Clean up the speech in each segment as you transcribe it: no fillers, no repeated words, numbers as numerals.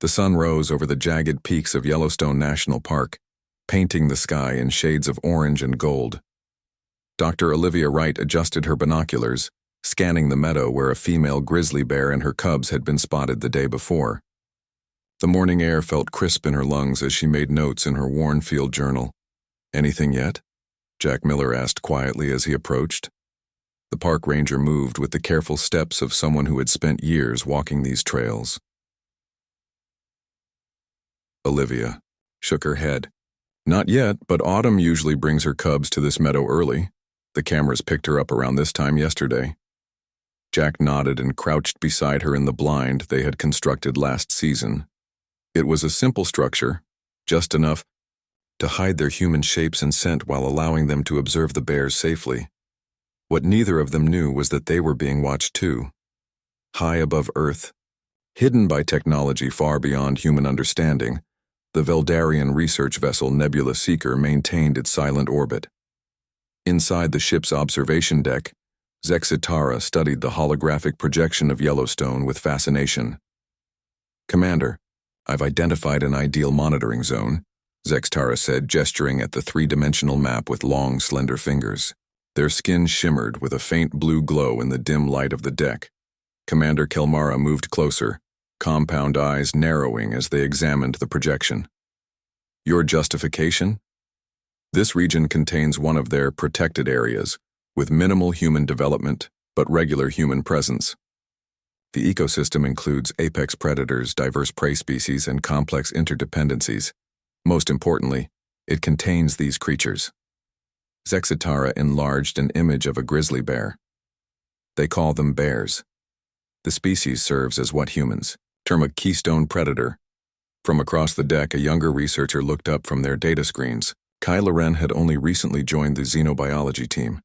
The sun rose over the jagged peaks of Yellowstone National Park, painting the sky in shades of orange and gold. Dr. Olivia Wright adjusted her binoculars, scanning the meadow where a female grizzly bear and her cubs had been spotted the day before. The morning air felt crisp in her lungs as she made notes in her worn field journal. "Anything yet?" Jack Miller asked quietly as he approached. The park ranger moved with the careful steps of someone who had spent years walking these trails. Olivia shook her head. "Not yet, but Autumn usually brings her cubs to this meadow early. The cameras picked her up around this time yesterday." Jack nodded and crouched beside her in the blind they had constructed last season. It was a simple structure, just enough to hide their human shapes and scent while allowing them to observe the bears safely. What neither of them knew was that they were being watched too. High above Earth, hidden by technology far beyond human understanding, the Veldarian research vessel Nebula Seeker maintained its silent orbit. Inside the ship's observation deck, Zexitara studied the holographic projection of Yellowstone with fascination. "Commander, I've identified an ideal monitoring zone," Zexitara said, gesturing at the three-dimensional map with long, slender fingers. Their skin shimmered with a faint blue glow in the dim light of the deck. Commander Kelmara moved closer, compound eyes narrowing as they examined the projection. "Your justification?" "This region contains one of their protected areas, with minimal human development, but regular human presence. The ecosystem includes apex predators, diverse prey species, and complex interdependencies. Most importantly, it contains these creatures." Zexitara enlarged an image of a grizzly bear. "They call them bears. The species serves as what humans term a keystone predator." From across the deck, a younger researcher looked up from their data screens. Kai Loren had only recently joined the xenobiology team,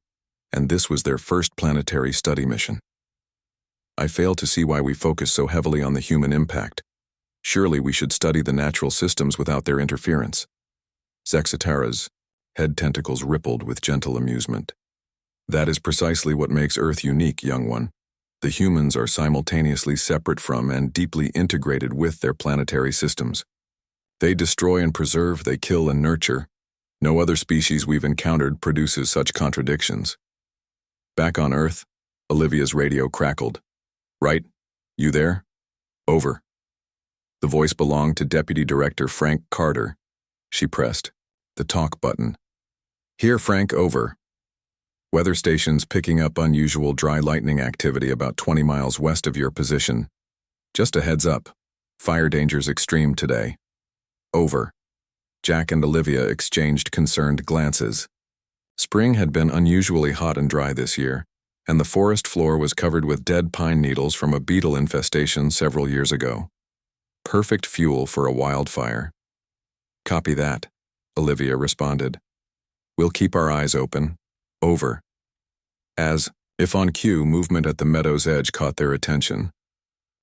and this was their first planetary study mission. "I fail to see why we focus so heavily on the human impact. Surely we should study the natural systems without their interference." Zexitara's head tentacles rippled with gentle amusement. "That is precisely what makes Earth unique, young one. The humans are simultaneously separate from and deeply integrated with their planetary systems. They destroy and preserve, they kill and nurture. No other species we've encountered produces such contradictions." Back on Earth, Olivia's radio crackled. "Right? You there? Over." The voice belonged to Deputy Director Frank Carter. She pressed the talk button. "Here, Frank, over. Weather stations picking up unusual dry lightning activity about 20 miles west of your position. Just a heads up. Fire danger's extreme today. Over." Jack and Olivia exchanged concerned glances. Spring had been unusually hot and dry this year, and the forest floor was covered with dead pine needles from a beetle infestation several years ago. Perfect fuel for a wildfire. "Copy that," Olivia responded. "We'll keep our eyes open. Over." As, if on cue, movement at the meadow's edge caught their attention.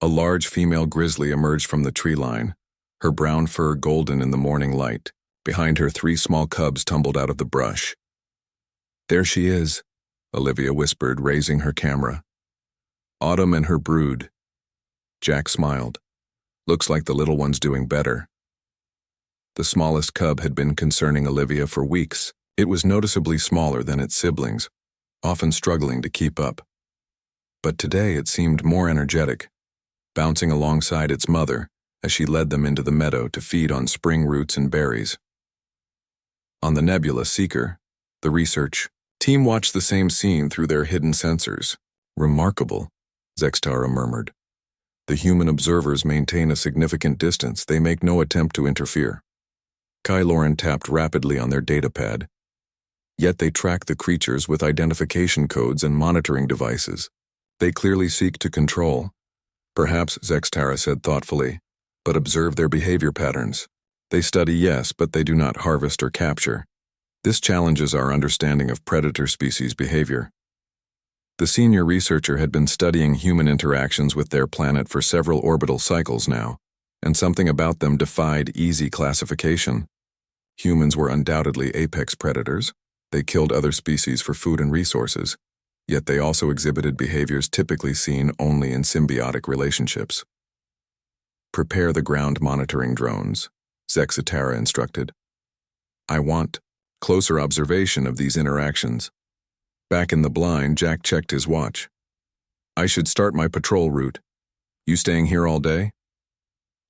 A large female grizzly emerged from the tree line, her brown fur golden in the morning light. Behind her, 3 small cubs tumbled out of the brush. "There she is," Olivia whispered, raising her camera. "Autumn and her brood." Jack smiled. "Looks like the little one's doing better." The smallest cub had been concerning Olivia for weeks. It was noticeably smaller than its siblings, often struggling to keep up. But today it seemed more energetic, bouncing alongside its mother as she led them into the meadow to feed on spring roots and berries. On the Nebula Seeker, the research team watched the same scene through their hidden sensors. "Remarkable," Zexitara murmured. "The human observers maintain a significant distance. They make no attempt to interfere." Kai Loren tapped rapidly on their datapad. "Yet they track the creatures with identification codes and monitoring devices. They clearly seek to control." "Perhaps," Zexitara said thoughtfully, "but observe their behavior patterns. They study, yes, but they do not harvest or capture. This challenges our understanding of predator species behavior." The senior researcher had been studying human interactions with their planet for several orbital cycles now, and something about them defied easy classification. Humans were undoubtedly apex predators. They killed other species for food and resources, yet they also exhibited behaviors typically seen only in symbiotic relationships. Prepare the ground monitoring drones, Zexitara instructed. I want closer observation of these interactions. Back in the blind, Jack checked his watch. I should start my patrol route. You staying here all day?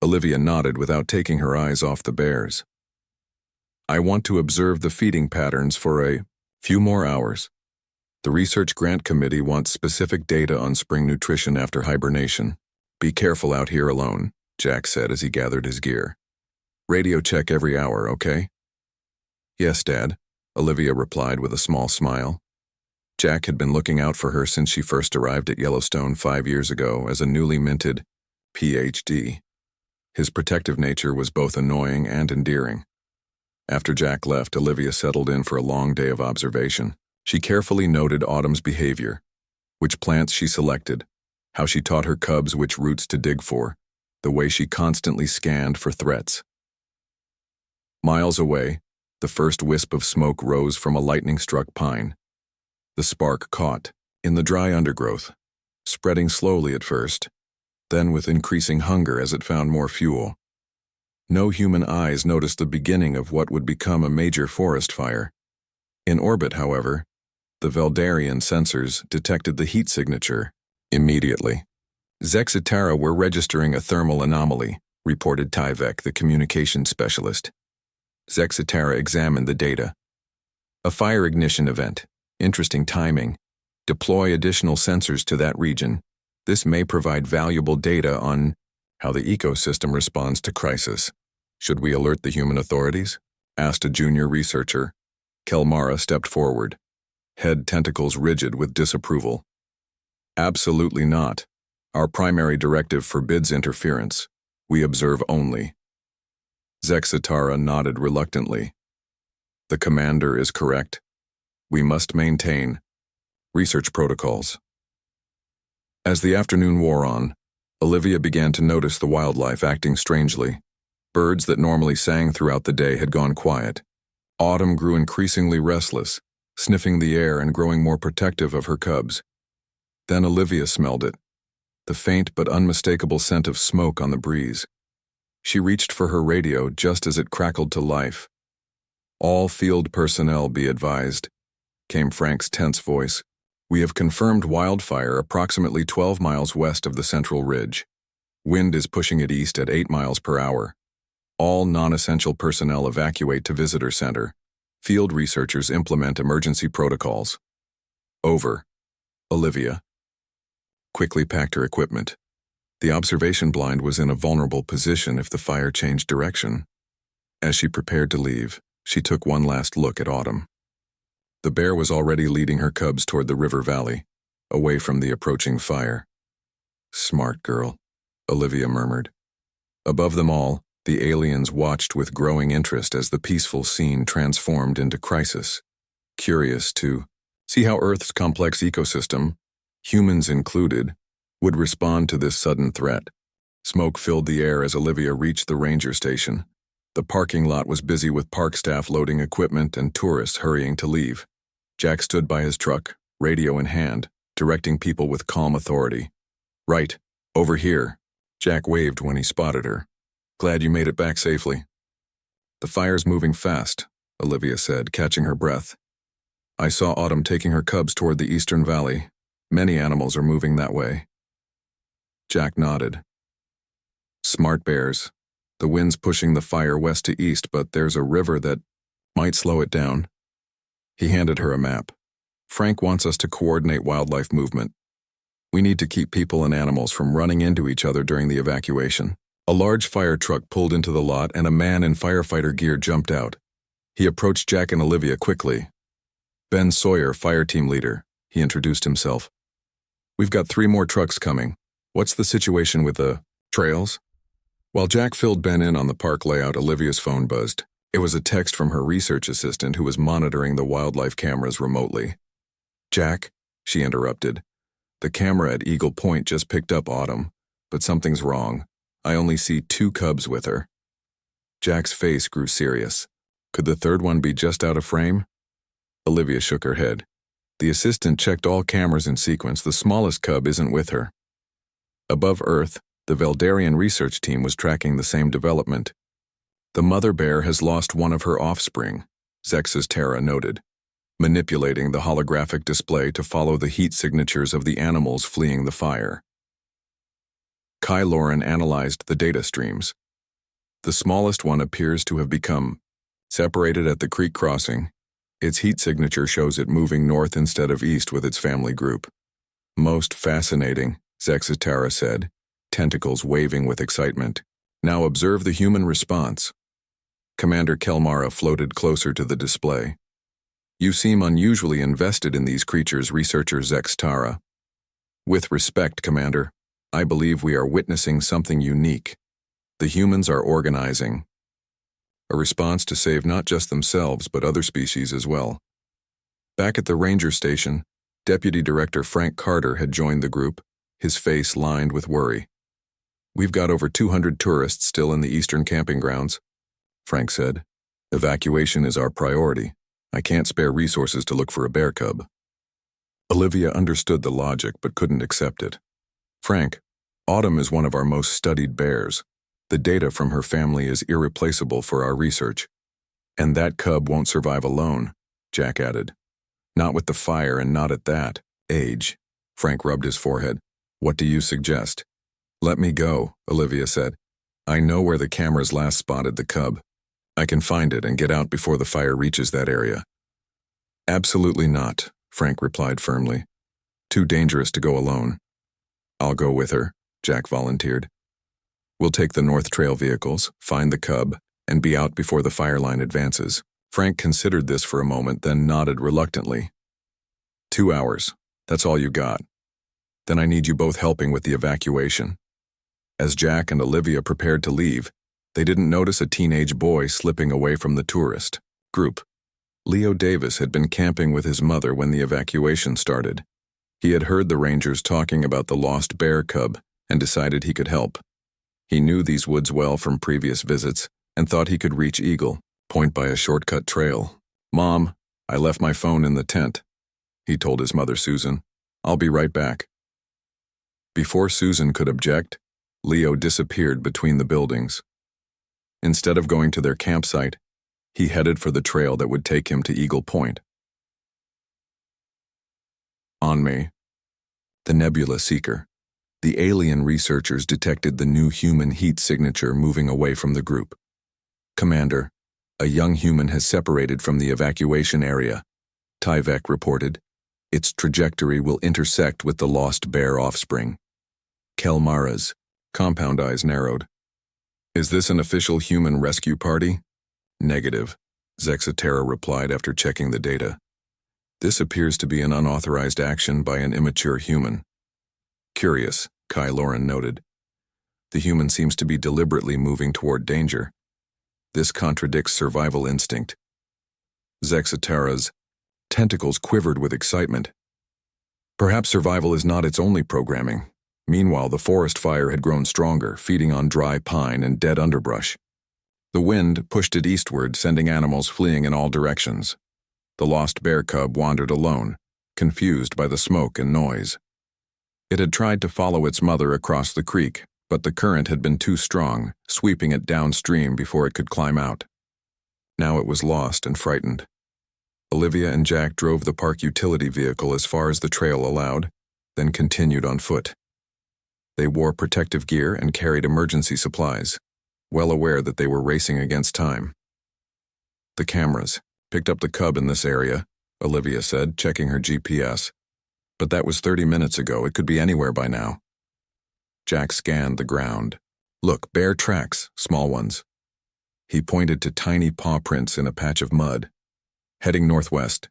Olivia nodded without taking her eyes off the bears. I want to observe the feeding patterns for a few more hours. The Research Grant Committee wants specific data on spring nutrition after hibernation. Be careful out here alone, Jack said as he gathered his gear. Radio check every hour, okay? Yes, Dad, Olivia replied with a small smile. Jack had been looking out for her since she first arrived at Yellowstone 5 years ago as a newly minted PhD. His protective nature was both annoying and endearing. After Jack left, Olivia settled in for a long day of observation. She carefully noted Autumn's behavior, which plants she selected, how she taught her cubs which roots to dig for, the way she constantly scanned for threats. Miles away, the first wisp of smoke rose from a lightning-struck pine. The spark caught in the dry undergrowth, spreading slowly at first, then with increasing hunger as it found more fuel. No human eyes noticed the beginning of what would become a major forest fire. In orbit, however, the Veldarian sensors detected the heat signature immediately. Zexitara were registering a thermal anomaly, reported Tyvek, the communications specialist. Zexitara examined the data. A fire ignition event. Interesting timing. Deploy additional sensors to that region. This may provide valuable data on how the ecosystem responds to crisis. Should we alert the human authorities? Asked a junior researcher. Kelmara stepped forward, head tentacles rigid with disapproval. Absolutely not. Our primary directive forbids interference. We observe only. Zexitara nodded reluctantly. The commander is correct. We must maintain research protocols. As the afternoon wore on, Olivia began to notice the wildlife acting strangely. Birds that normally sang throughout the day had gone quiet. Autumn grew increasingly restless, sniffing the air and growing more protective of her cubs. Then Olivia smelled it, the faint but unmistakable scent of smoke on the breeze. She reached for her radio just as it crackled to life. All field personnel be advised, came Frank's tense voice. We have confirmed wildfire approximately 12 miles west of the central ridge. Wind is pushing it east at 8 miles per hour. All non-essential personnel evacuate to visitor center. Field researchers implement emergency protocols. Over. Olivia quickly packed her equipment. The observation blind was in a vulnerable position if the fire changed direction. As she prepared to leave, she took one last look at Autumn. The bear was already leading her cubs toward the river valley, away from the approaching fire. Smart girl, Olivia murmured. Above them all, the aliens watched with growing interest as the peaceful scene transformed into crisis, curious to see how Earth's complex ecosystem, humans included, would respond to this sudden threat. Smoke filled the air as Olivia reached the ranger station. The parking lot was busy with park staff loading equipment and tourists hurrying to leave. Jack stood by his truck, radio in hand, directing people with calm authority. Right, over here. Jack waved when he spotted her. Glad you made it back safely. The fire's moving fast, Olivia said, catching her breath. I saw Autumn taking her cubs toward the eastern valley. Many animals are moving that way. Jack nodded. Smart bears. The wind's pushing the fire west to east, but there's a river that might slow it down. He handed her a map. Frank wants us to coordinate wildlife movement. We need to keep people and animals from running into each other during the evacuation. A large fire truck pulled into the lot and a man in firefighter gear jumped out. He approached Jack and Olivia quickly. Ben Sawyer, fire team leader, he introduced himself. We've got 3 more trucks coming. What's the situation with the trails? While Jack filled Ben in on the park layout, Olivia's phone buzzed. It was a text from her research assistant who was monitoring the wildlife cameras remotely. Jack, she interrupted. The camera at Eagle Point just picked up Autumn, but something's wrong. I only see 2 cubs with her. Jack's face grew serious. Could the third one be just out of frame? Olivia shook her head. The assistant checked all cameras in sequence. The smallest cub isn't with her. Above Earth, The Veldarian research team was tracking the same development. The mother bear has lost one of her offspring, Zex's Terra noted, manipulating the holographic display to follow the heat signatures of the animals fleeing the fire. Kai Lauren analyzed the data streams. The smallest one appears to have become separated at the creek crossing. Its heat signature shows it moving north instead of east with its family group. Most fascinating, Zex's Terra said, tentacles waving with excitement. Now observe the human response. Commander Kelmara floated closer to the display. You seem unusually invested in these creatures, researcher Zex Tara. With respect, Commander, I believe we are witnessing something unique. The humans are organizing a response to save not just themselves but other species as well. Back at the ranger station, Deputy Director Frank Carter had joined the group, his face lined with worry. We've got over 200 tourists still in the eastern camping grounds, Frank said. Evacuation is our priority. I can't spare resources to look for a bear cub. Olivia understood the logic but couldn't accept it. Frank, Autumn is one of our most studied bears. The data from her family is irreplaceable for our research. And that cub won't survive alone, Jack added. Not with the fire and not at that age. Frank rubbed his forehead. What do you suggest? Let me go, Olivia said. I know where the cameras last spotted the cub. I can find it and get out before the fire reaches that area. Absolutely not, Frank replied firmly. Too dangerous to go alone. I'll go with her, Jack volunteered. We'll take the North Trail vehicles, find the cub, and be out before the fire line advances. Frank considered this for a moment, then nodded reluctantly. 2 hours. That's all you got. Then I need you both helping with the evacuation. As Jack and Olivia prepared to leave, they didn't notice a teenage boy slipping away from the tourist group. Leo Davis had been camping with his mother when the evacuation started. He had heard the rangers talking about the lost bear cub and decided he could help. He knew these woods well from previous visits and thought he could reach Eagle Point by a shortcut trail. Mom, I left my phone in the tent, he told his mother Susan. I'll be right back. Before Susan could object, Leo disappeared between the buildings. Instead of going to their campsite, he headed for the trail that would take him to Eagle Point. On me. The Nebula Seeker. The alien researchers detected the new human heat signature moving away from the group. Commander, a young human has separated from the evacuation area, Tyvek reported. Its trajectory will intersect with the lost bear offspring. Kelmara's compound eyes narrowed. Is this an official human rescue party? Negative, Zexatera replied after checking the data. This appears to be an unauthorized action by an immature human. Curious, Kai Lauren noted. The human seems to be deliberately moving toward danger. This contradicts survival instinct. Zexatera's tentacles quivered with excitement. Perhaps survival is not its only programming. Meanwhile, the forest fire had grown stronger, feeding on dry pine and dead underbrush. The wind pushed it eastward, sending animals fleeing in all directions. The lost bear cub wandered alone, confused by the smoke and noise. It had tried to follow its mother across the creek, but the current had been too strong, sweeping it downstream before it could climb out. Now it was lost and frightened. Olivia and Jack drove the park utility vehicle as far as the trail allowed, then continued on foot. They wore protective gear and carried emergency supplies, well aware that they were racing against time. The cameras picked up the cub in this area, Olivia said, checking her GPS. But that was 30 minutes ago. It could be anywhere by now. Jack scanned the ground. Look, bear tracks, small ones. He pointed to tiny paw prints in a patch of mud. Heading northwest.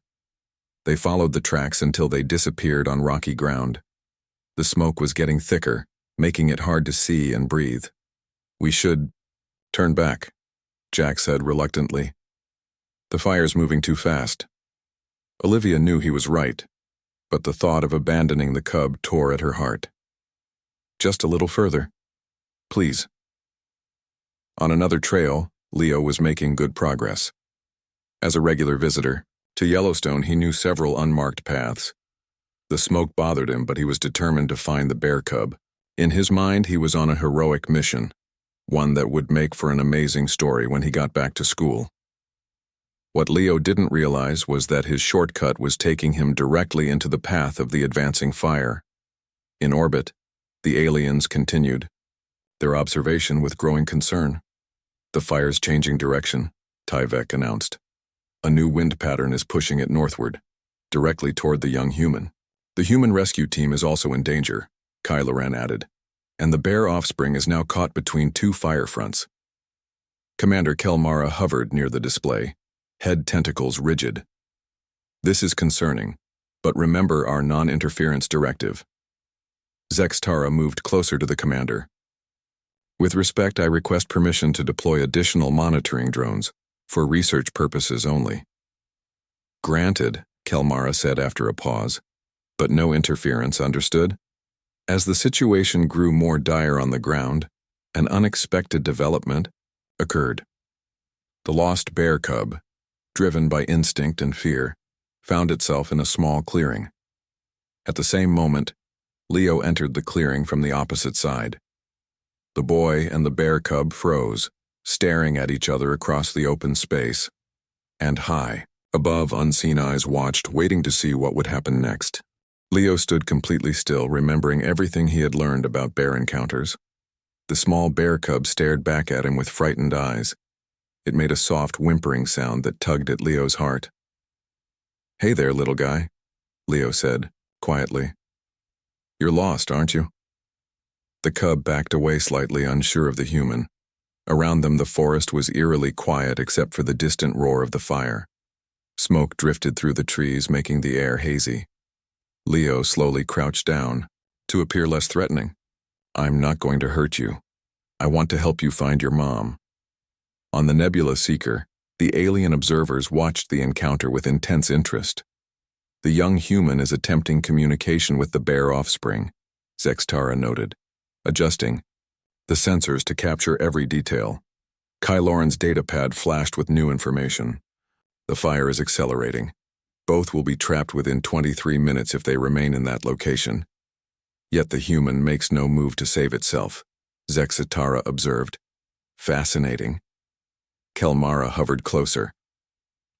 They followed the tracks until they disappeared on rocky ground. The smoke was getting thicker, making it hard to see and breathe. We should turn back, Jack said reluctantly. The fire's moving too fast. Olivia knew he was right, but the thought of abandoning the cub tore at her heart. Just a little further. Please. On another trail, Leo was making good progress. As a regular visitor, to Yellowstone he knew several unmarked paths. The smoke bothered him, but he was determined to find the bear cub, In his mind, he was on a heroic mission, one that would make for an amazing story when he got back to school. What Leo didn't realize was that his shortcut was taking him directly into the path of the advancing fire. In orbit, the aliens continued their observation with growing concern. "The fire's changing direction," Tyvek announced. "A new wind pattern is pushing it northward, directly toward the young human. The human rescue team is also in danger," Kylo added, "and the bear offspring is now caught between two fire fronts." Commander Kelmara hovered near the display, head tentacles rigid. "This is concerning, but remember our non-interference directive." Zextara moved closer to the commander. "With respect, I request permission to deploy additional monitoring drones, for research purposes only." "Granted," Kelmara said after a pause, "but no interference, understood?" As the situation grew more dire on the ground, an unexpected development occurred. The lost bear cub, driven by instinct and fear, found itself in a small clearing. At the same moment, Leo entered the clearing from the opposite side. The boy and the bear cub froze, staring at each other across the open space. And high above, unseen eyes watched, waiting to see what would happen next. Leo stood completely still, remembering everything he had learned about bear encounters. The small bear cub stared back at him with frightened eyes. It made a soft whimpering sound that tugged at Leo's heart. "Hey there, little guy," Leo said, quietly. "You're lost, aren't you?" The cub backed away slightly, unsure of the human. Around them the forest was eerily quiet except for the distant roar of the fire. Smoke drifted through the trees, making the air hazy. Leo slowly crouched down, to appear less threatening. "I'm not going to hurt you. I want to help you find your mom." On the Nebula Seeker, the alien observers watched the encounter with intense interest. "The young human is attempting communication with the bear offspring," Zextara noted, adjusting the sensors to capture every detail. Kyloran's datapad flashed with new information. "The fire is accelerating. Both will be trapped within 23 minutes if they remain in that location. Yet the human makes no move to save itself," Zextara observed. "Fascinating." Kelmara hovered closer.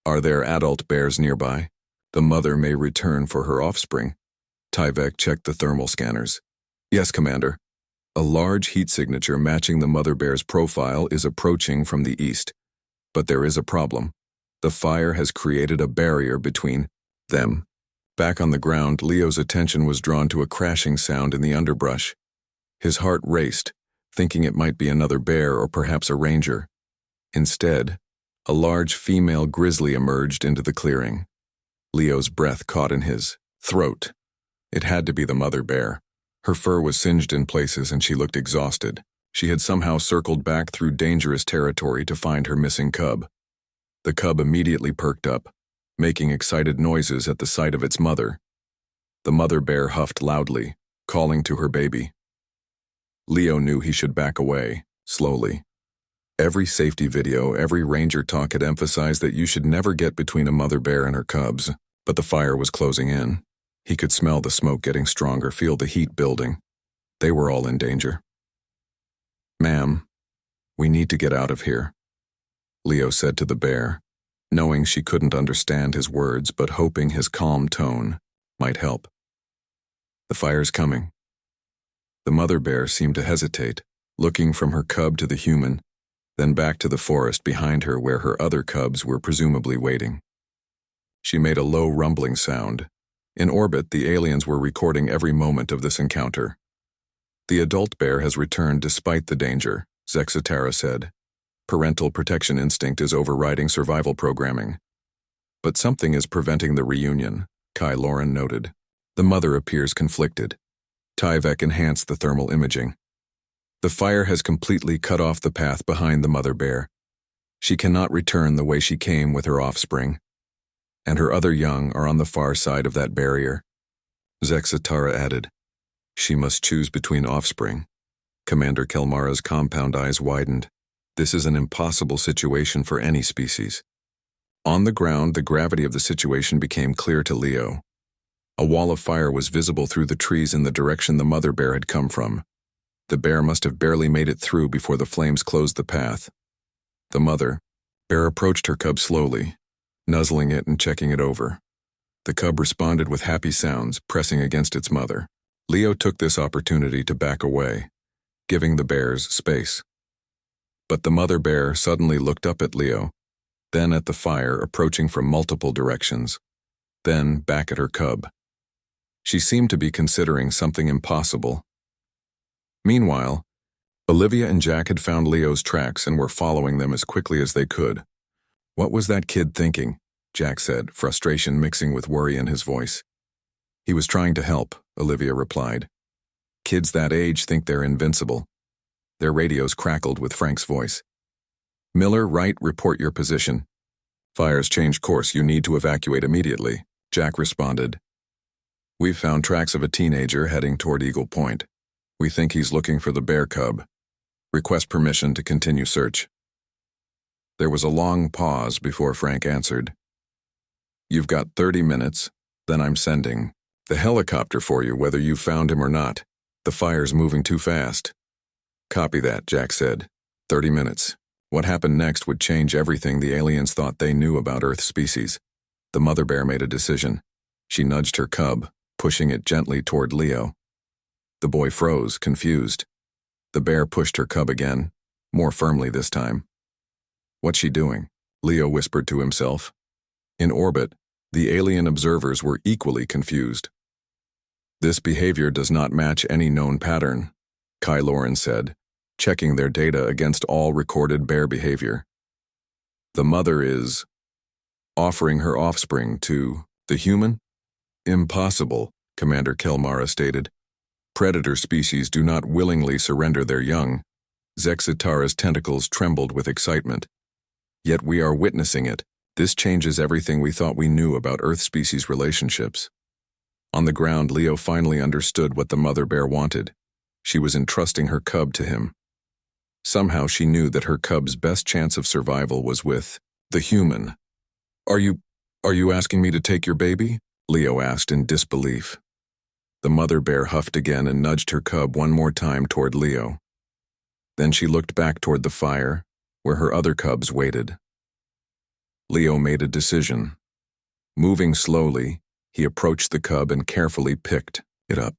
"Are there adult bears nearby? The mother may return for her offspring." Tyvek checked the thermal scanners. "Yes, Commander. A large heat signature matching the mother bear's profile is approaching from the east. But there is a problem. The fire has created a barrier between them." Back on the ground, Leo's attention was drawn to a crashing sound in the underbrush. His heart raced, thinking it might be another bear or perhaps a ranger. Instead, a large female grizzly emerged into the clearing. Leo's breath caught in his throat. It had to be the mother bear. Her fur was singed in places and she looked exhausted. She had somehow circled back through dangerous territory to find her missing cub. The cub immediately perked up, making excited noises at the sight of its mother. The mother bear huffed loudly, calling to her baby. Leo knew he should back away, slowly. Every safety video, every ranger talk had emphasized that you should never get between a mother bear and her cubs, but the fire was closing in. He could smell the smoke getting stronger, feel the heat building. They were all in danger. "Ma'am, we need to get out of here," Leo said to the bear, knowing she couldn't understand his words but hoping his calm tone might help. "The fire's coming." The mother bear seemed to hesitate, looking from her cub to the human, then back to the forest behind her where her other cubs were presumably waiting. She made a low rumbling sound. In orbit, the aliens were recording every moment of this encounter. "The adult bear has returned despite the danger," Zextara said. "Parental protection instinct is overriding survival programming." "But something is preventing the reunion," Kyloran noted. "The mother appears conflicted." Tyvek enhanced the thermal imaging. "The fire has completely cut off the path behind the mother bear. She cannot return the way she came with her offspring. And her other young are on the far side of that barrier." Zextara added, "She must choose between offspring." Commander Kelmara's compound eyes widened. This is an impossible situation for any species. On the ground, the gravity of the situation became clear to Leo. A wall of fire was visible through the trees in the direction the mother bear had come from. The bear must have barely made it through before the flames closed the path. The mother bear approached her cub slowly, nuzzling it and checking it over. The cub responded with happy sounds, pressing against its mother. Leo took this opportunity to back away, giving the bears space. But the mother bear suddenly looked up at Leo, then at the fire approaching from multiple directions, then back at her cub. She seemed to be considering something impossible. Meanwhile, Olivia and Jack had found Leo's tracks and were following them as quickly as they could. "What was that kid thinking?" Jack said, frustration mixing with worry in his voice. "He was trying to help," Olivia replied. "Kids that age think they're invincible." Their radios crackled with Frank's voice. "Miller, Wright, report your position." "Fire's changed course. You need to evacuate immediately," Jack responded. "We've found tracks of a teenager heading toward Eagle Point. We think he's looking for the bear cub. Request permission to continue search." There was a long pause before Frank answered. "You've got 30 minutes, then I'm sending the helicopter for you whether you found him or not. The fire's moving too fast." "Copy that," Jack said. 30 minutes. What happened next would change everything the aliens thought they knew about Earth species. The mother bear made a decision. She nudged her cub, pushing it gently toward Leo. The boy froze, confused. The bear pushed her cub again, more firmly this time. "What's she doing?" Leo whispered to himself. In orbit, the alien observers were equally confused. "This behavior does not match any known pattern," Kai Loren said, checking their data against all recorded bear behavior. "The mother is offering her offspring to the human?" "Impossible," Commander Kelmara stated. "Predator species do not willingly surrender their young." Zexitara's tentacles trembled with excitement. "Yet we are witnessing it. This changes everything we thought we knew about Earth species relationships." On the ground, Leo finally understood what the mother bear wanted. She was entrusting her cub to him. Somehow she knew that her cub's best chance of survival was with the human. Are you asking me to take your baby?" Leo asked in disbelief. The mother bear huffed again and nudged her cub one more time toward Leo. Then she looked back toward the fire, where her other cubs waited. Leo made a decision. Moving slowly, he approached the cub and carefully picked it up.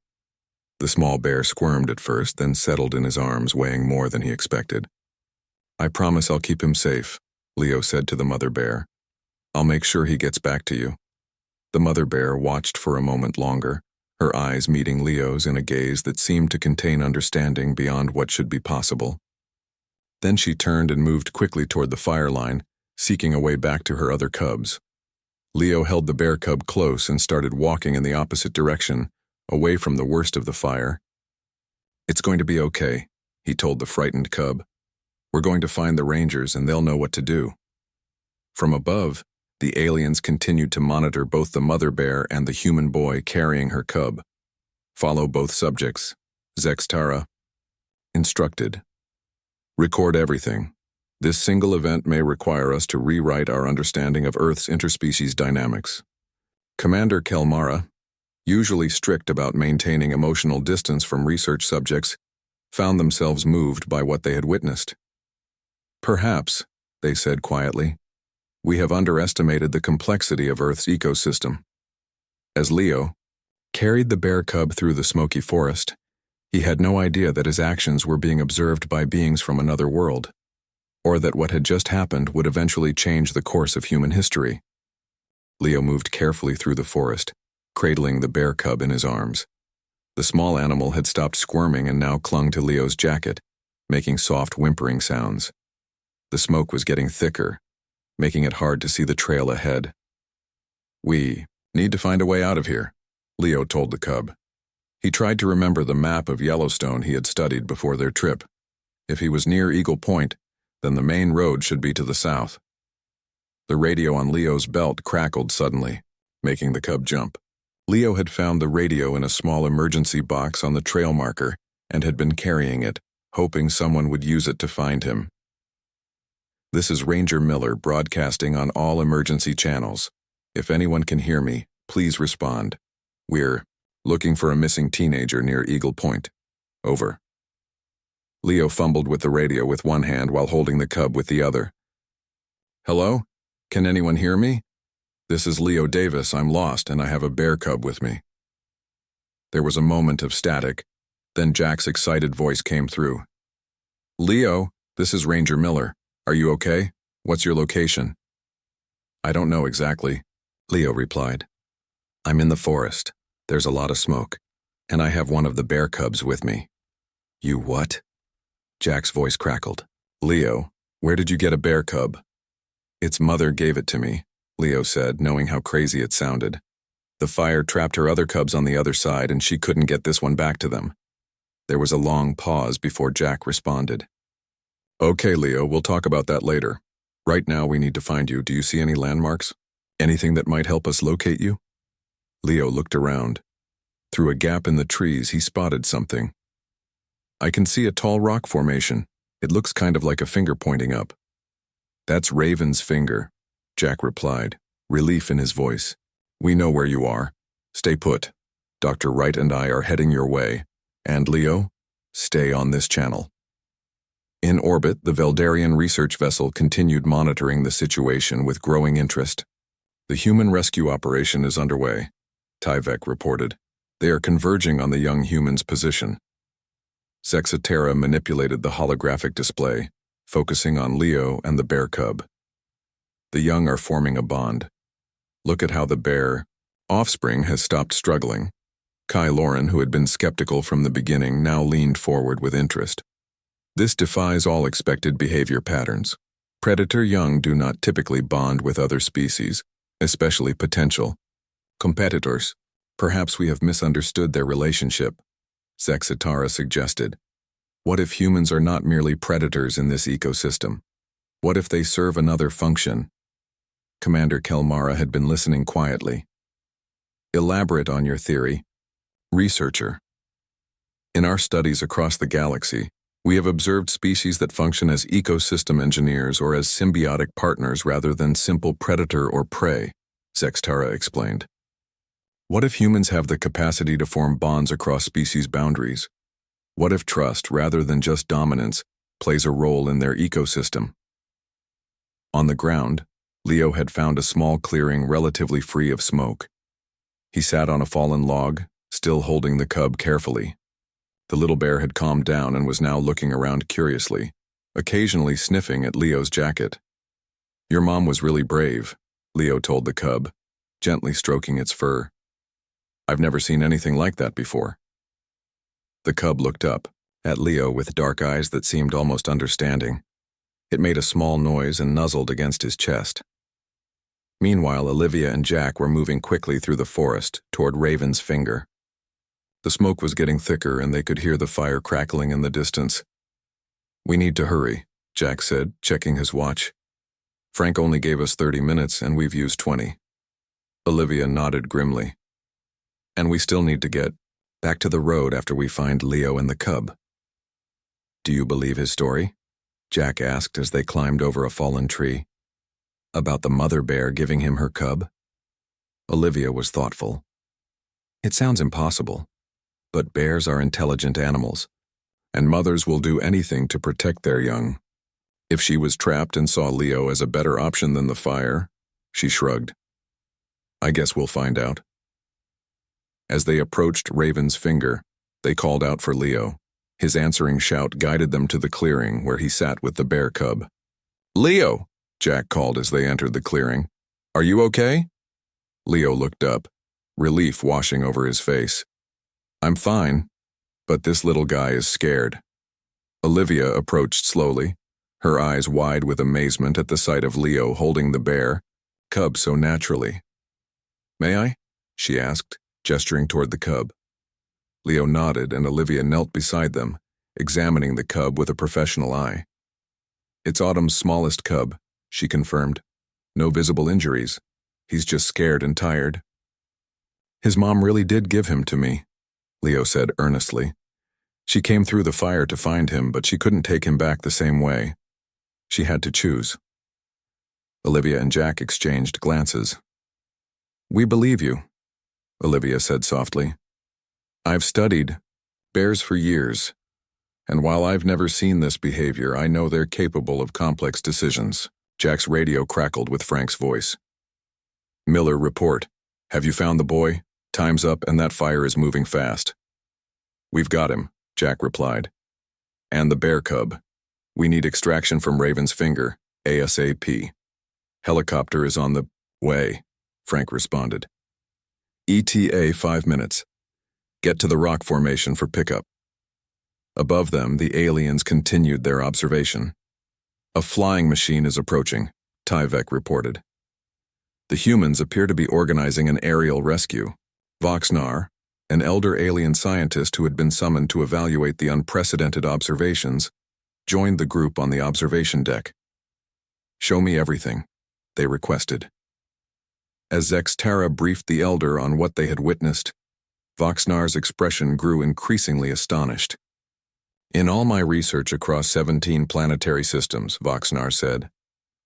The small bear squirmed at first, then settled in his arms, weighing more than he expected. "I promise I'll keep him safe," Leo said to the mother bear. "I'll make sure he gets back to you." The mother bear watched for a moment longer, her eyes meeting Leo's in a gaze that seemed to contain understanding beyond what should be possible. Then she turned and moved quickly toward the fire line, seeking a way back to her other cubs. Leo held the bear cub close and started walking in the opposite direction, away from the worst of the fire. "It's going to be okay," he told the frightened cub. "We're going to find the rangers and they'll know what to do." From above, the aliens continued to monitor both the mother bear and the human boy carrying her cub. "Follow both subjects," Zextara instructed. "Record everything. This single event may require us to rewrite our understanding of Earth's interspecies dynamics." Commander Kelmara, usually strict about maintaining emotional distance from research subjects, found themselves moved by what they had witnessed. "Perhaps," they said quietly, "we have underestimated the complexity of Earth's ecosystem." As Leo carried the bear cub through the smoky forest, he had no idea that his actions were being observed by beings from another world, or that what had just happened would eventually change the course of human history. Leo moved carefully through the forest, cradling the bear cub in his arms. The small animal had stopped squirming and now clung to Leo's jacket, making soft whimpering sounds. The smoke was getting thicker, making it hard to see the trail ahead. "We need to find a way out of here," Leo told the cub. He tried to remember the map of Yellowstone he had studied before their trip. If he was near Eagle Point, then the main road should be to the south. The radio on Leo's belt crackled suddenly, making the cub jump. Leo had found the radio in a small emergency box on the trail marker and had been carrying it, hoping someone would use it to find him. "This is Ranger Miller broadcasting on all emergency channels. If anyone can hear me, please respond. We're looking for a missing teenager near Eagle Point. Over." Leo fumbled with the radio with one hand while holding the cub with the other. Hello? Can anyone hear me? This is Leo Davis. I'm lost and I have a bear cub with me. There was a moment of static. Then Jack's excited voice came through. Leo, this is Ranger Miller. Are you okay? What's your location? I don't know exactly, Leo replied. I'm in the forest. There's a lot of smoke. And I have one of the bear cubs with me. You what? Jack's voice crackled. Leo, where did you get a bear cub? Its mother gave it to me, Leo said, knowing how crazy it sounded. The fire trapped her other cubs on the other side and she couldn't get this one back to them. There was a long pause before Jack responded. Okay, Leo, we'll talk about that later. Right now we need to find you. Do you see any landmarks? Anything that might help us locate you? Leo looked around. Through a gap in the trees, he spotted something. I can see a tall rock formation. It looks kind of like a finger pointing up. That's Raven's finger, Jack replied, relief in his voice. We know where you are. Stay put. Dr. Wright and I are heading your way. And Leo, stay on this channel. In orbit, the Veldarian research vessel continued monitoring the situation with growing interest. The human rescue operation is underway, Tyvek reported. They are converging on the young human's position. Sexatera manipulated the holographic display, focusing on Leo and the bear cub. The young are forming a bond. Look at how the bear offspring has stopped struggling. Kai Lauren, who had been skeptical from the beginning, now leaned forward with interest. This defies all expected behavior patterns. Predator young do not typically bond with other species, especially potential competitors. Perhaps we have misunderstood their relationship, Sexatara suggested. What if humans are not merely predators in this ecosystem? What if they serve another function? Commander Kelmara had been listening quietly. Elaborate on your theory. Researcher. In our studies across the galaxy, we have observed species that function as ecosystem engineers or as symbiotic partners rather than simple predator or prey, Sextara explained. What if humans have the capacity to form bonds across species boundaries? What if trust, rather than just dominance, plays a role in their ecosystem? On the ground, Leo had found a small clearing relatively free of smoke. He sat on a fallen log, still holding the cub carefully. The little bear had calmed down and was now looking around curiously, occasionally sniffing at Leo's jacket. Your mom was really brave, Leo told the cub, gently stroking its fur. I've never seen anything like that before. The cub looked up at Leo with dark eyes that seemed almost understanding. It made a small noise and nuzzled against his chest. Meanwhile, Olivia and Jack were moving quickly through the forest toward Raven's finger. The smoke was getting thicker and they could hear the fire crackling in the distance. We need to hurry, Jack said, checking his watch. Frank only gave us 30 minutes and we've used 20. Olivia nodded grimly. And we still need to get back to the road after we find Leo and the cub. Do you believe his story? Jack asked as they climbed over a fallen tree. About the mother bear giving him her cub? Olivia was thoughtful. It sounds impossible, but bears are intelligent animals, and mothers will do anything to protect their young. If she was trapped and saw Leo as a better option than the fire, she shrugged. I guess we'll find out. As they approached Raven's finger, they called out for Leo. His answering shout guided them to the clearing where he sat with the bear cub. Leo, Jack called as they entered the clearing. Are you okay? Leo looked up, relief washing over his face. I'm fine, but this little guy is scared. Olivia approached slowly, her eyes wide with amazement at the sight of Leo holding the bear cub so naturally. May I? She asked, gesturing toward the cub. Leo nodded and Olivia knelt beside them, examining the cub with a professional eye. It's Autumn's smallest cub, she confirmed. No visible injuries. He's just scared and tired. His mom really did give him to me, Leo said earnestly. She came through the fire to find him, but she couldn't take him back the same way. She had to choose. Olivia and Jack exchanged glances. We believe you, Olivia said softly. I've studied bears for years. And while I've never seen this behavior, I know they're capable of complex decisions. Jack's radio crackled with Frank's voice. Miller, report. Have you found the boy? Time's up and that fire is moving fast. We've got him, Jack replied. And the bear cub. We need extraction from Raven's Finger, ASAP. Helicopter is on the way, Frank responded. ETA 5 minutes. Get to the rock formation for pickup. Above them, the aliens continued their observation. A flying machine is approaching, Tyvek reported. The humans appear to be organizing an aerial rescue. Voxnar, an elder alien scientist who had been summoned to evaluate the unprecedented observations, joined the group on the observation deck. Show me everything, they requested. As Zextara briefed the elder on what they had witnessed, Voxnar's expression grew increasingly astonished. In all my research across 17 planetary systems, Voxnar said,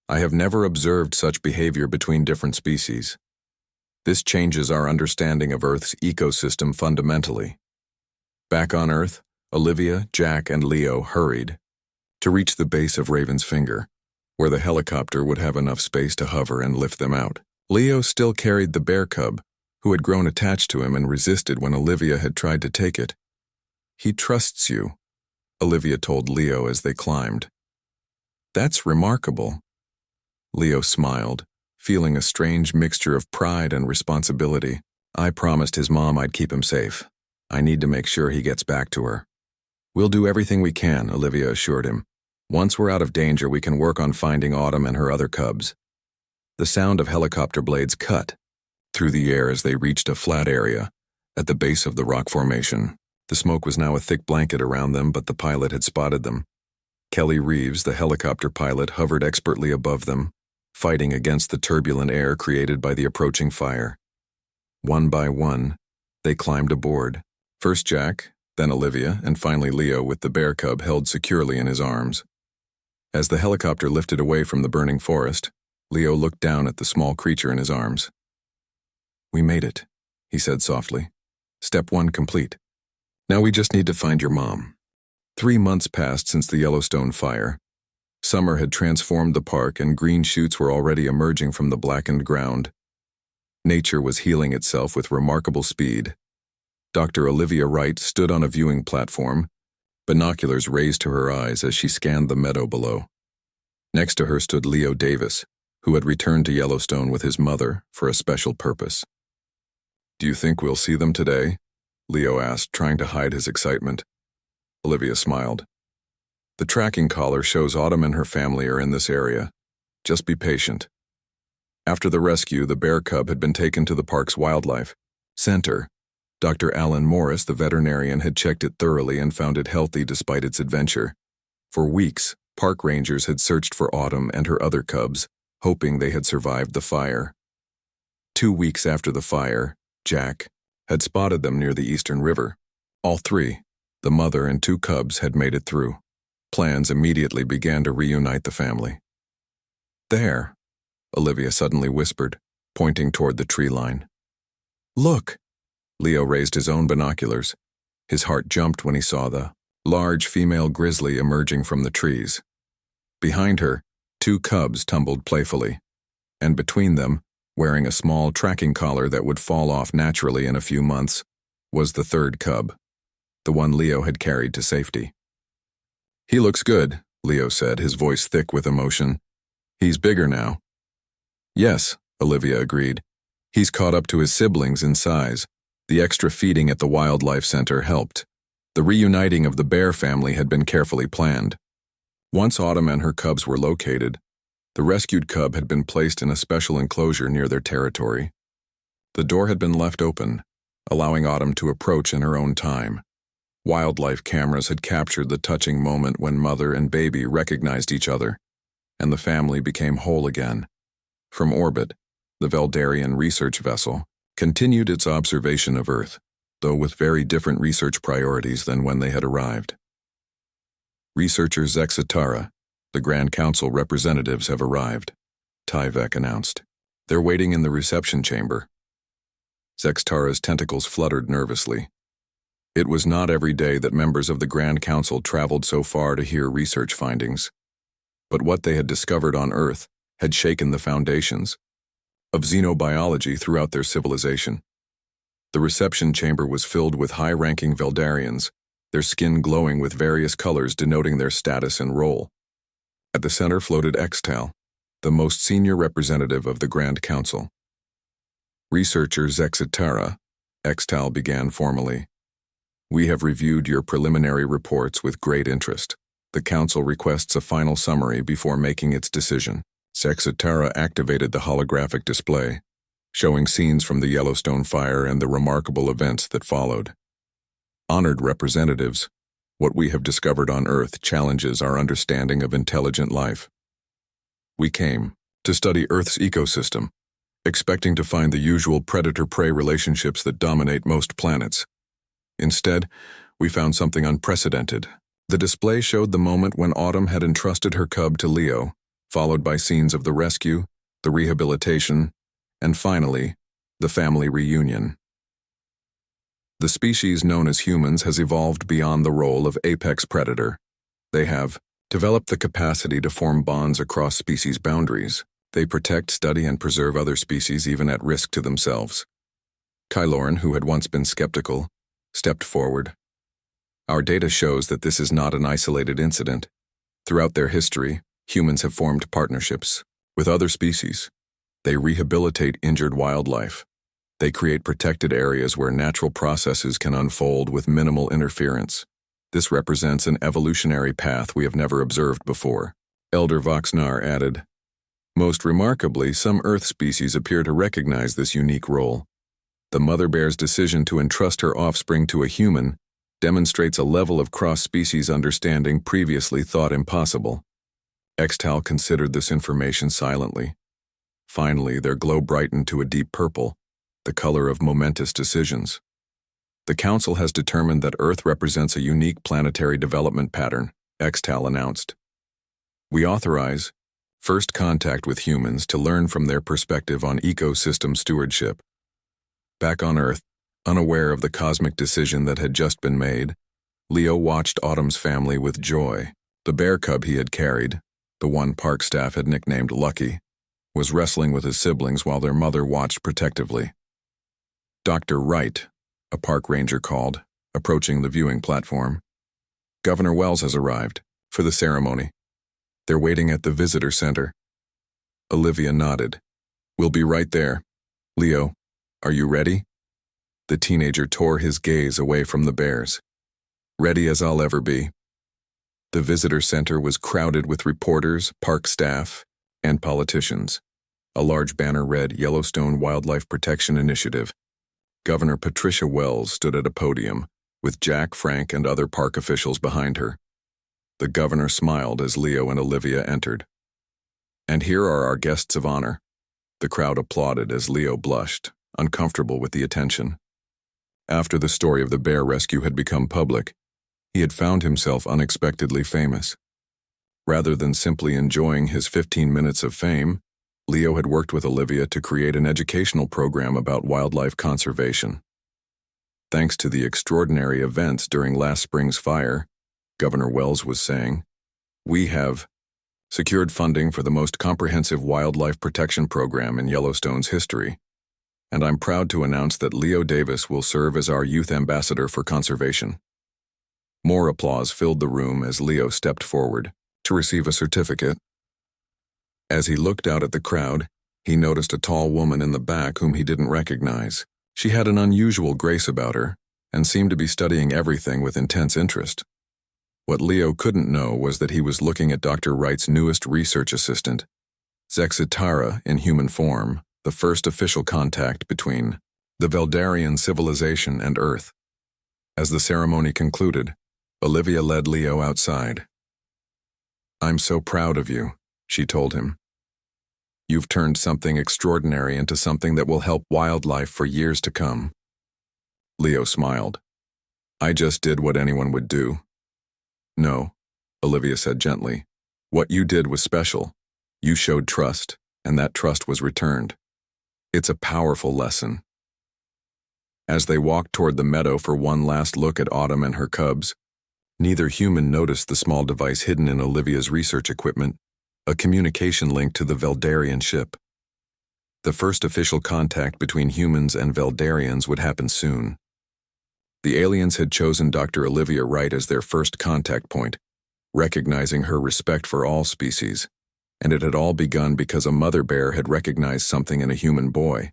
I have never observed such behavior between different species. This changes our understanding of Earth's ecosystem fundamentally. Back on Earth, Olivia, Jack, and Leo hurried to reach the base of Raven's Finger, where the helicopter would have enough space to hover and lift them out. Leo still carried the bear cub, who had grown attached to him and resisted when Olivia had tried to take it. He trusts you, Olivia told Leo as they climbed. That's remarkable. Leo smiled, feeling a strange mixture of pride and responsibility. I promised his mom I'd keep him safe. I need to make sure he gets back to her. We'll do everything we can, Olivia assured him. Once we're out of danger, we can work on finding Autumn and her other cubs. The sound of helicopter blades cut through the air as they reached a flat area at the base of the rock formation. The smoke was now a thick blanket around them, but the pilot had spotted them. Kelly Reeves, the helicopter pilot, hovered expertly above them, fighting against the turbulent air created by the approaching fire. One by one, they climbed aboard. First Jack, then Olivia, and finally Leo with the bear cub held securely in his arms. As the helicopter lifted away from the burning forest, Leo looked down at the small creature in his arms. We made it, he said softly. Step 1 complete. Now we just need to find your mom. 3 months passed since the Yellowstone fire. Summer had transformed the park and green shoots were already emerging from the blackened ground. Nature was healing itself with remarkable speed. Dr. Olivia Wright stood on a viewing platform, binoculars raised to her eyes as she scanned the meadow below. Next to her stood Leo Davis, who had returned to Yellowstone with his mother for a special purpose. Do you think we'll see them today? Leo asked, trying to hide his excitement. Olivia smiled. The tracking collar shows Autumn and her family are in this area. Just be patient. After the rescue, the bear cub had been taken to the park's wildlife center. Dr. Alan Morris, the veterinarian, had checked it thoroughly and found it healthy despite its adventure. For weeks, park rangers had searched for Autumn and her other cubs, hoping they had survived the fire. 2 weeks after the fire, Jack had spotted them near the eastern river. All 3, the mother and 2 cubs, had made it through. Plans immediately began to reunite the family. There, Olivia suddenly whispered, pointing toward the tree line. Look! Leo raised his own binoculars. His heart jumped when he saw the large female grizzly emerging from the trees. Behind her, 2 cubs tumbled playfully, and between them, wearing a small tracking collar that would fall off naturally in a few months, was the 3rd cub, the one Leo had carried to safety. He looks good, Leo said, his voice thick with emotion. He's bigger now. Yes, Olivia agreed. He's caught up to his siblings in size. The extra feeding at the wildlife center helped. The reuniting of the bear family had been carefully planned. Once Autumn and her cubs were located, the rescued cub had been placed in a special enclosure near their territory. The door had been left open, allowing Autumn to approach in her own time. Wildlife cameras had captured the touching moment when mother and baby recognized each other, and the family became whole again. From orbit, the Veldarian research vessel continued its observation of Earth, though with very different research priorities than when they had arrived. Researcher Zextara, the Grand Council representatives have arrived, Tyvek announced. They're waiting in the reception chamber. Zextara's tentacles fluttered nervously. It was not every day that members of the Grand Council traveled so far to hear research findings. But what they had discovered on Earth had shaken the foundations of xenobiology throughout their civilization. The reception chamber was filled with high-ranking Veldarians, their skin glowing with various colors denoting their status and role. At the center floated Extal, the most senior representative of the Grand Council. Researcher Zexitara, Extal began formally. We have reviewed your preliminary reports with great interest. The Council requests a final summary before making its decision. Zexitara activated the holographic display, showing scenes from the Yellowstone fire and the remarkable events that followed. Honored representatives, what we have discovered on Earth challenges our understanding of intelligent life. We came to study Earth's ecosystem, expecting to find the usual predator-prey relationships that dominate most planets. Instead, we found something unprecedented. The display showed the moment when Autumn had entrusted her cub to Leo, followed by scenes of the rescue, the rehabilitation, and finally, the family reunion. The species known as humans has evolved beyond the role of apex predator. They have developed the capacity to form bonds across species boundaries. They protect, study, and preserve other species even at risk to themselves. Kyloran, who had once been skeptical, stepped forward. Our data shows that this is not an isolated incident. Throughout their history, humans have formed partnerships with other species. They rehabilitate injured wildlife. They create protected areas where natural processes can unfold with minimal interference. This represents an evolutionary path we have never observed before. Elder Voxnar added, most remarkably, some Earth species appear to recognize this unique role. The mother bear's decision to entrust her offspring to a human demonstrates a level of cross-species understanding previously thought impossible. Extal considered this information silently. Finally, their glow brightened to a deep purple, the color of momentous decisions. The Council has determined that Earth represents a unique planetary development pattern, Extal announced. We authorize first contact with humans to learn from their perspective on ecosystem stewardship. Back on Earth, unaware of the cosmic decision that had just been made, Leo watched Autumn's family with joy. The bear cub he had carried, the one park staff had nicknamed Lucky, was wrestling with his siblings while their mother watched protectively. Dr. Wright, a park ranger called, approaching the viewing platform. Governor Wells has arrived for the ceremony. They're waiting at the visitor center. Olivia nodded. We'll be right there. Leo, are you ready? The teenager tore his gaze away from the bears. Ready as I'll ever be. The visitor center was crowded with reporters, park staff, and politicians. A large banner read Yellowstone Wildlife Protection Initiative. Governor Patricia Wells stood at a podium, with Jack, Frank, and other park officials behind her. The governor smiled as Leo and Olivia entered. And here are our guests of honor. The crowd applauded as Leo blushed, uncomfortable with the attention. After the story of the bear rescue had become public, he had found himself unexpectedly famous. Rather than simply enjoying his 15 minutes of fame, Leo had worked with Olivia to create an educational program about wildlife conservation. Thanks to the extraordinary events during last spring's fire, Governor Wells was saying, we have secured funding for the most comprehensive wildlife protection program in Yellowstone's history, and I'm proud to announce that Leo Davis will serve as our youth ambassador for conservation. More applause filled the room as Leo stepped forward to receive a certificate. As he looked out at the crowd, he noticed a tall woman in the back whom he didn't recognize. She had an unusual grace about her and seemed to be studying everything with intense interest. What Leo couldn't know was that he was looking at Dr. Wright's newest research assistant, Zexitara in human form, the first official contact between the Veldarian civilization and Earth. As the ceremony concluded, Olivia led Leo outside. I'm so proud of you, she told him. You've turned something extraordinary into something that will help wildlife for years to come. Leo smiled. I just did what anyone would do. No, Olivia said gently. What you did was special. You showed trust, and that trust was returned. It's a powerful lesson. As they walked toward the meadow for one last look at Autumn and her cubs, neither human noticed the small device hidden in Olivia's research equipment, a communication link to the Veldarian ship. The first official contact between humans and Veldarians would happen soon. The aliens had chosen Dr. Olivia Wright as their first contact point, recognizing her respect for all species, and it had all begun because a mother bear had recognized something in a human boy,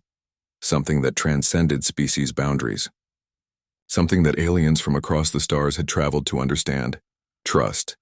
something that transcended species boundaries, something that aliens from across the stars had traveled to understand, trust,